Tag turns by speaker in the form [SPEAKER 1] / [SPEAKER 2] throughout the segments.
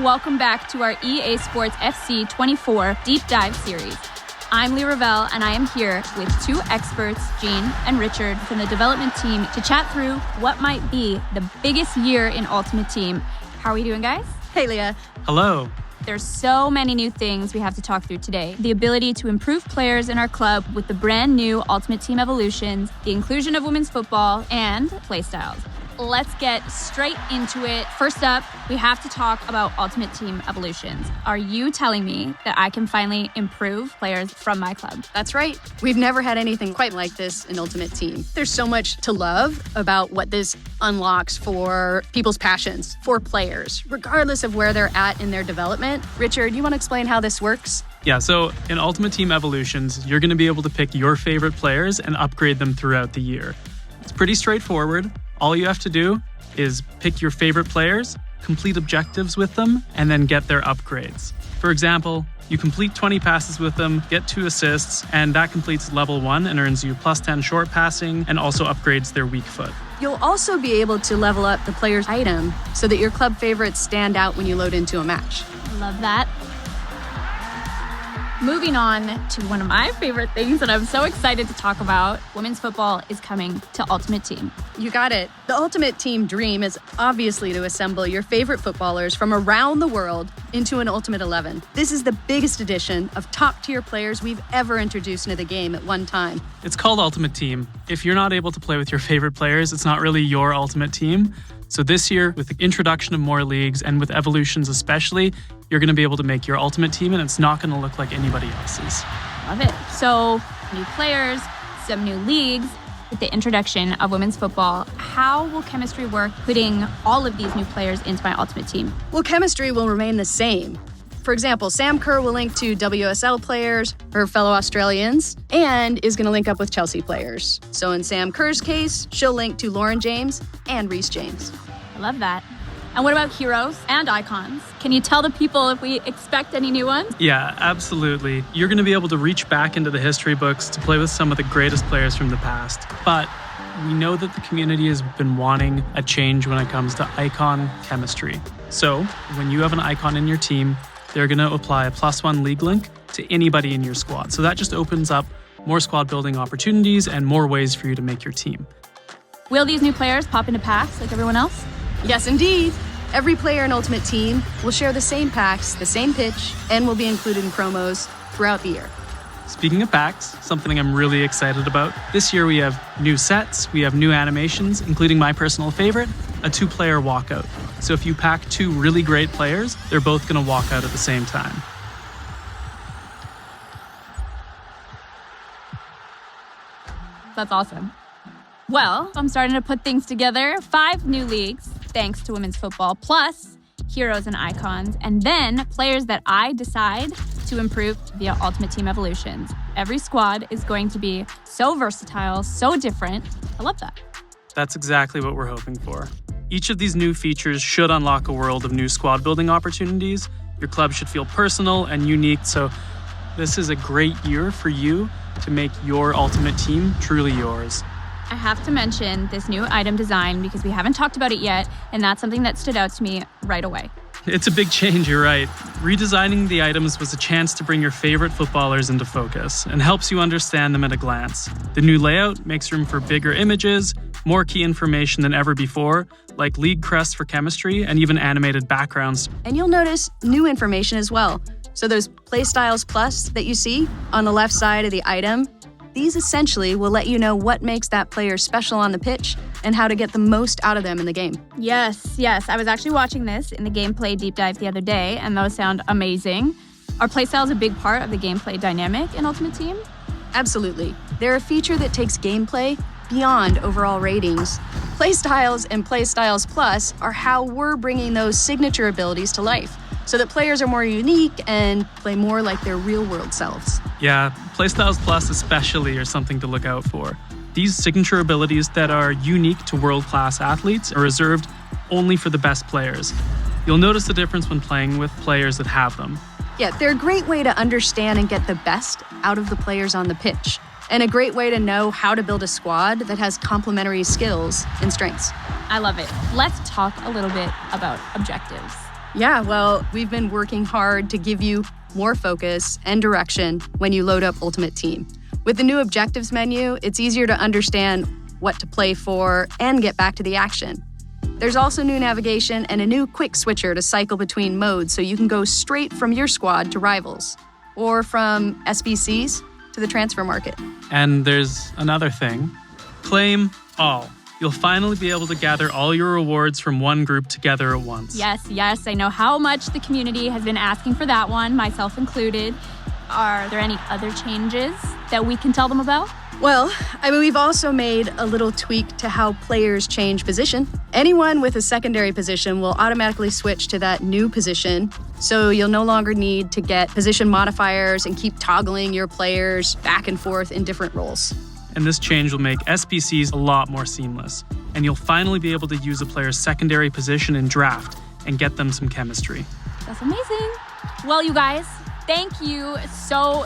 [SPEAKER 1] welcome back to our EA Sports FC 24 Deep Dive series. I'm Lee Ravel, and I am here with two experts, Jean and Richard, from the development team to chat through what might be the biggest year in Ultimate Team. How are we doing, guys?
[SPEAKER 2] Hey, Leah.
[SPEAKER 3] Hello.
[SPEAKER 1] There's so many new things we have to talk through today. The ability to improve players in our club with the brand new Ultimate Team Evolutions, the inclusion of women's football, and PlayStyles. Let's get straight into it. First up, we have to talk about Ultimate Team Evolutions. Are you telling me that I can finally improve players from my club?
[SPEAKER 2] That's right. We've never had anything quite like this in Ultimate Team. There's so much to love about what this unlocks for people's passions, for players, regardless of where they're at in their development. Richard, you want to explain how this works?
[SPEAKER 3] Yeah, so in Ultimate Team Evolutions, you're going to be able to pick your favorite players and upgrade them throughout the year. It's pretty straightforward. All you have to do is pick your favorite players, complete objectives with them, and then get their upgrades. For example, you complete 20 passes with them, get 2 assists, and that completes level 1 and earns you plus 10 short passing and also upgrades their weak foot.
[SPEAKER 2] You'll also be able to level up the player's item so that your club favorites stand out when you load into a match.
[SPEAKER 1] Love that. Moving on to one of my favorite things that I'm so excited to talk about, women's football is coming to Ultimate Team.
[SPEAKER 2] You got it. The Ultimate Team dream is obviously to assemble your favorite footballers from around the world into an Ultimate 11. This is the biggest addition of top-tier players we've ever introduced into the game at one time.
[SPEAKER 3] It's called Ultimate Team. If you're not able to play with your favorite players, it's not really your Ultimate Team. So this year, with the introduction of more leagues and with evolutions especially, you're going to be able to make your Ultimate Team and it's not going to look like anybody else's.
[SPEAKER 1] Love it. So, new players, some new leagues. With the introduction of women's football, how will chemistry work putting all of these new players into my Ultimate Team?
[SPEAKER 2] Well, chemistry will remain the same. For example, Sam Kerr will link to WSL players, her fellow Australians, and is going to link up with Chelsea players. So in Sam Kerr's case, she'll link to Lauren James and Reece James.
[SPEAKER 1] I love that. And what about heroes and icons? Can you tell the people if we expect any new ones?
[SPEAKER 3] Yeah, absolutely. You're going to be able to reach back into the history books to play with some of the greatest players from the past. But we know that the community has been wanting a change when it comes to icon chemistry. So when you have an icon in your team, they're going to apply a +1 league link to anybody in your squad. So that just opens up more squad building opportunities and more ways for you to make your team.
[SPEAKER 1] Will these new players pop into packs like everyone else?
[SPEAKER 2] Yes, indeed. Every player in Ultimate Team will share the same packs, the same pitch, and will be included in promos throughout the year.
[SPEAKER 3] Speaking of packs, something I'm really excited about. This year we have new sets, we have new animations, including my personal favorite, a 2-player walkout. So if you pack 2 really great players, they're both going to walk out at the same time.
[SPEAKER 1] That's awesome. Well, I'm starting to put things together. 5 new leagues, thanks to women's football, plus heroes and icons, and then players that I decide to improve via Ultimate Team Evolutions. Every squad is going to be so versatile, so different. I love that.
[SPEAKER 3] That's exactly what we're hoping for. Each of these new features should unlock a world of new squad building opportunities. Your club should feel personal and unique, so this is a great year for you to make your Ultimate Team truly yours.
[SPEAKER 1] I have to mention this new item design because we haven't talked about it yet, and that's something that stood out to me right away.
[SPEAKER 3] It's a big change, you're right. Redesigning the items was a chance to bring your favorite footballers into focus and helps you understand them at a glance. The new layout makes room for bigger images, more key information than ever before, like league crests for chemistry and even animated backgrounds.
[SPEAKER 2] And you'll notice new information as well. So those PlayStyles Plus that you see on the left side of the item, these essentially will let you know what makes that player special on the pitch and how to get the most out of them in the game.
[SPEAKER 1] Yes. I was actually watching this in the gameplay deep dive the other day, and those sound amazing. Are playstyles a big part of the gameplay dynamic in Ultimate Team?
[SPEAKER 2] Absolutely. They're a feature that takes gameplay beyond overall ratings. Playstyles and PlayStyles Plus are how we're bringing those signature abilities to life, so that players are more unique and play more like their real-world selves.
[SPEAKER 3] Yeah, PlayStyles Plus especially are something to look out for. These signature abilities that are unique to world-class athletes are reserved only for the best players. You'll notice the difference when playing with players that have them.
[SPEAKER 2] Yeah, they're a great way to understand and get the best out of the players on the pitch, and a great way to know how to build a squad that has complementary skills and strengths.
[SPEAKER 1] I love it. Let's talk a little bit about objectives.
[SPEAKER 2] Yeah, well, we've been working hard to give you more focus and direction when you load up Ultimate Team. With the new objectives menu, it's easier to understand what to play for and get back to the action. There's also new navigation and a new quick switcher to cycle between modes so you can go straight from your squad to rivals, or from SBCs to the transfer market.
[SPEAKER 3] And there's another thing. Claim all. You'll finally be able to gather all your rewards from one group together at once.
[SPEAKER 1] Yes, I know how much the community has been asking for that one, myself included. Are there any other changes that we can tell them about?
[SPEAKER 2] Well, we've also made a little tweak to how players change position. Anyone with a secondary position will automatically switch to that new position, so you'll no longer need to get position modifiers and keep toggling your players back and forth in different roles.
[SPEAKER 3] And this change will make SBCs a lot more seamless. And you'll finally be able to use a player's secondary position in draft and get them some chemistry.
[SPEAKER 1] That's amazing. Well, you guys, thank you so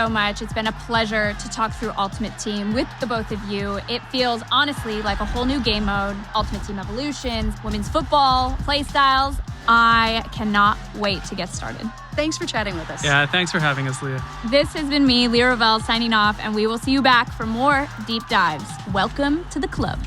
[SPEAKER 1] much. It's been a pleasure to talk through Ultimate Team with the both of you. It feels honestly like a whole new game mode. Ultimate Team Evolutions, women's football, PlayStyles. I cannot wait to get started.
[SPEAKER 2] Thanks for chatting with us.
[SPEAKER 3] Yeah, thanks for having us, Leah.
[SPEAKER 1] This has been me, Leah Revelle, signing off, and we will see you back for more deep dives. Welcome to the club.